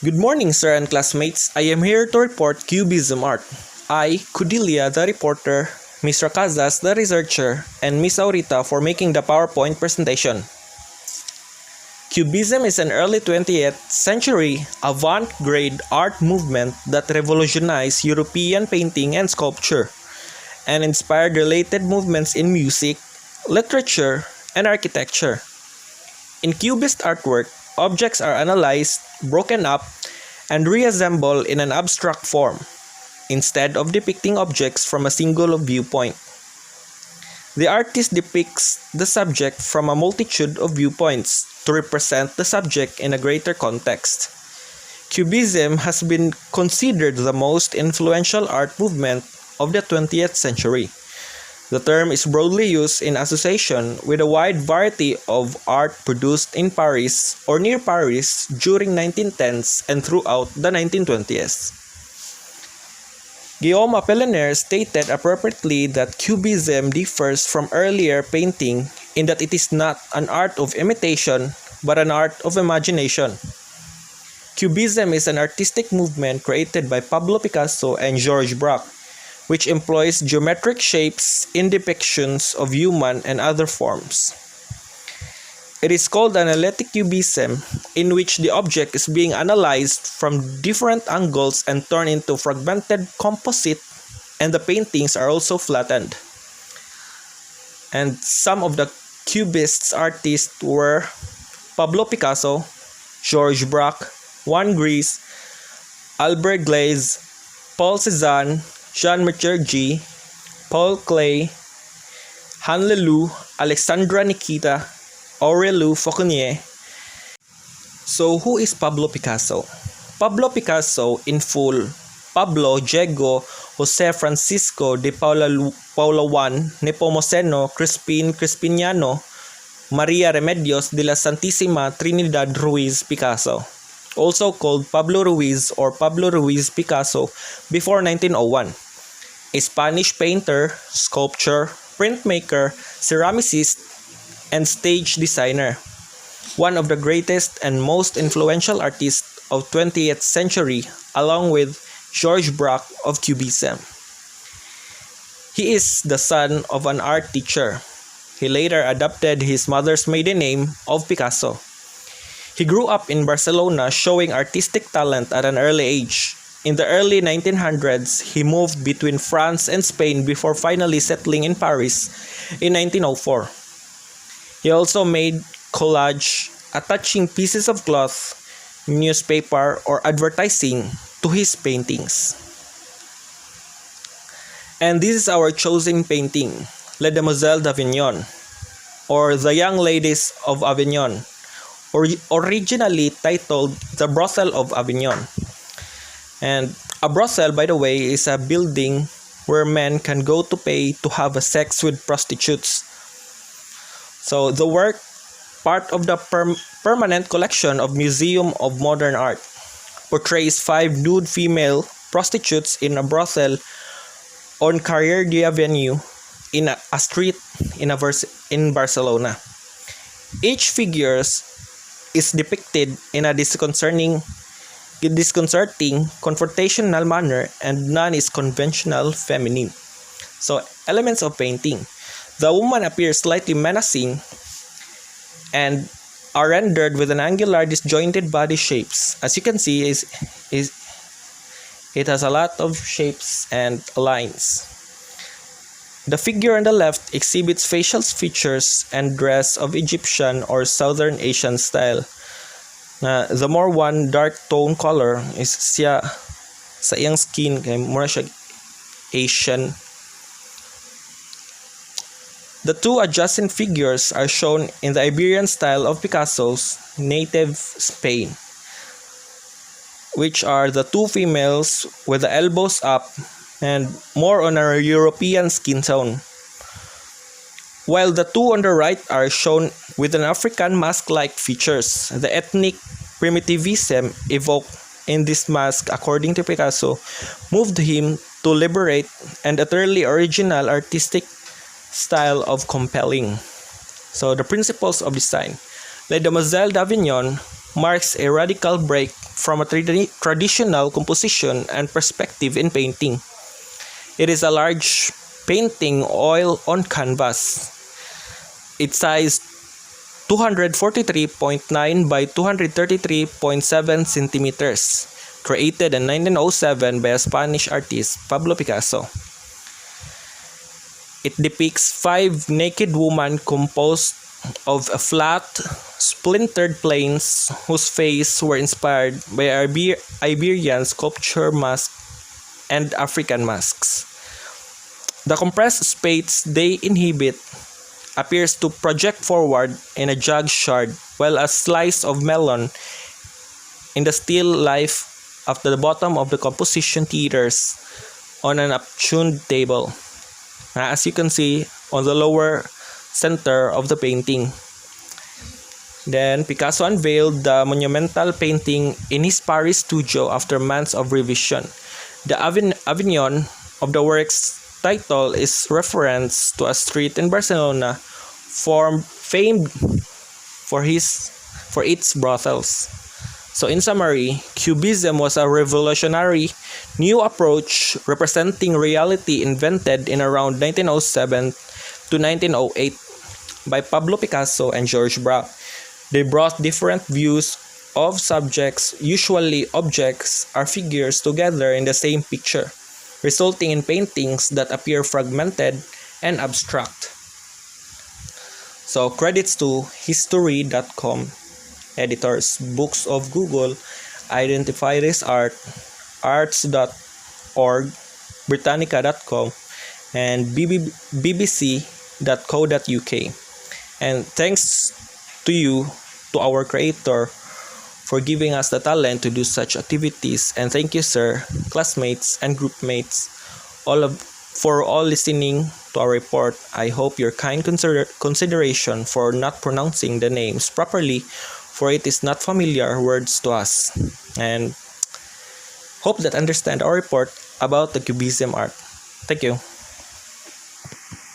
Good morning, sir and classmates. I am here to report Cubism art. I, Kudilia, the reporter, Mr. Casas, the researcher, and Miss Aurita for making the PowerPoint presentation. Cubism is an early 20th century avant-garde art movement that revolutionized European painting and sculpture, and inspired related movements in music, literature, and architecture. In Cubist artwork, objects are analyzed, broken up, and reassembled in an abstract form, instead of depicting objects from a single viewpoint. The artist depicts the subject from a multitude of viewpoints to represent the subject in a greater context. Cubism has been considered the most influential art movement of the 20th century. The term is broadly used in association with a wide variety of art produced in Paris or near Paris during 1910s and throughout the 1920s. Guillaume Apollinaire stated appropriately that Cubism differs from earlier painting in that it is not an art of imitation but an art of imagination. Cubism is an artistic movement created by Pablo Picasso and Georges Braque, which employs geometric shapes in depictions of human and other forms. It is called analytic cubism, in which the object is being analyzed from different angles and turned into fragmented composite, and the paintings are also flattened. And some of the Cubist artists were Pablo Picasso, Georges Braque, Juan Gris, Albert Glaze, Paul Cézanne, Jean Machergy, Paul Klee, Han Leloup, Alexandra Nikita, Aurelio Fauconnier. So who is Pablo Picasso? Pablo Picasso in full. Pablo Diego Jose Francisco de Paula Juan Nepomuceno Crispin Crispiniano Maria Remedios de la Santísima Trinidad Ruiz Picasso, also called Pablo Ruiz or Pablo Ruiz Picasso before 1901. A Spanish painter, sculptor, printmaker, ceramicist, and stage designer. One of the greatest and most influential artists of 20th century, along with Georges Braque of Cubism. He is the son of an art teacher. He later adopted his mother's maiden name of Picasso. He grew up in Barcelona, showing artistic talent at an early age. In the early 1900s, he moved between France and Spain before finally settling in Paris in 1904. He also made collage, attaching pieces of cloth, newspaper, or advertising to his paintings. And this is our chosen painting, Les Demoiselles d'Avignon, or The Young Ladies of Avignon, originally titled The Brothel of Avignon. And a brothel, by the way, is a building where men can go to pay to have a sex with prostitutes. So the work, part of the permanent collection of Museum of Modern Art, portrays 5 nude female prostitutes in a brothel on Carrer de Avenue in a street in Barcelona. Each figure is depicted in a disconcerting, confrontational manner, and none is conventional feminine. So, elements of painting. The woman appears slightly menacing and are rendered with an angular disjointed body shapes. As you can see, it has a lot of shapes and lines. The figure on the left exhibits facial features and dress of Egyptian or Southern Asian style. The more one dark tone color is siya sa iyang skin kay mura siya Asian. The two adjacent figures are shown in the Iberian style of Picasso's native Spain, which are the 2 females with the elbows up and more on a European skin tone, while the 2 on the right are shown with an African mask-like features. The ethnic primitivism evoked in this mask, according to Picasso, moved him to liberate and utterly original artistic style of compelling. So the principles of design. Les Demoiselles d'Avignon marks a radical break from a traditional composition and perspective in painting. It is a large painting oil on canvas. Its size 243.9 by 233.7 centimeters, created in 1907 by a Spanish artist, Pablo Picasso. It depicts 5 naked women composed of a flat, splintered plains whose faces were inspired by Iberian sculpture masks and African masks. The compressed space they inhabit appears to project forward in a jug shard, while a slice of melon in the still life at the bottom of the composition teeters on an upturned table, as you can see on the lower center of the painting. Then Picasso unveiled the monumental painting in his Paris studio after months of revision. The Avignon of the work's title is reference to a street in Barcelona famed for its brothels. So in summary, Cubism was a revolutionary new approach representing reality invented in around 1907 to 1908 by Pablo Picasso and George Braque. They brought different views of subjects, usually objects or figures, together in the same picture, resulting in paintings that appear fragmented and abstract. So credits to History.com, editors, Books of Google, Identify This Art, Arts.org, Britannica.com, and BBC.co.uk. And thanks to you, to our creator, for giving us the talent to do such activities. And thank you, sir, classmates, and groupmates, for all listening to our report. I hope your kind consideration for not pronouncing the names properly, for it is not familiar words to us. And hope that understand our report about the Cubism art. Thank you.